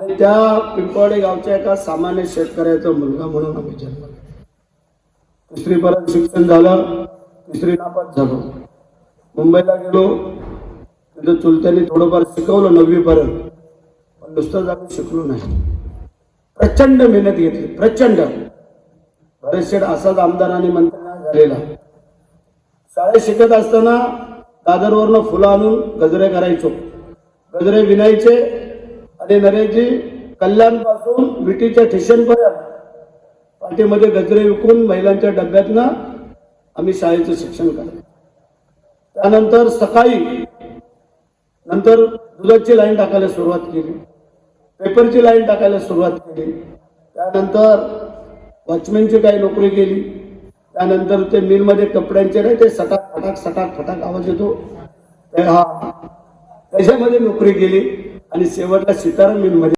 आणि त्या पिंपळवाडी गावच्या एका सामान्य शेतकऱ्याचा मुलगा म्हणून आम्ही जन्मलो. तिसरीपर्यंत शिक्षण झालं, तिसरी नापास झालो. मुंबईला गेलो, तिथं चुलत्यांनी थोडंफार शिकवलं 9वी पर्यंत, पण नुसतंच आम्ही शिकलो नाही. प्रचंड मेहनत घेतली, प्रचंड. बरेचसे असाच आमदार आणि मंत्री झालेला. शाळेत शिकत असताना दादरवरनं फुलं आणून गजरे करायचो, गजरे विणायचे आणि नरेशजी कल्याणपासून विटीच्या स्टेशनपर्यंत पाठीमध्ये गजरे विकून महिलांच्या डब्यातनं आम्ही शाळेचं शिक्षण करायचो. त्यानंतर सकाळी नंतर दुधाची लाईन टाकायला सुरुवात केली, पेपरची लाईन टाकायला सुरुवात केली. त्यानंतर वॉचमॅनची काही नोकरी केली. त्यानंतर ते मिलमध्ये कपड्यांचे नाही ते सटाक फटाक सटाक फटाक आवाज येतो त्याच्यामध्ये नोकरी केली आणि शेवटला सीताराम मिलमध्ये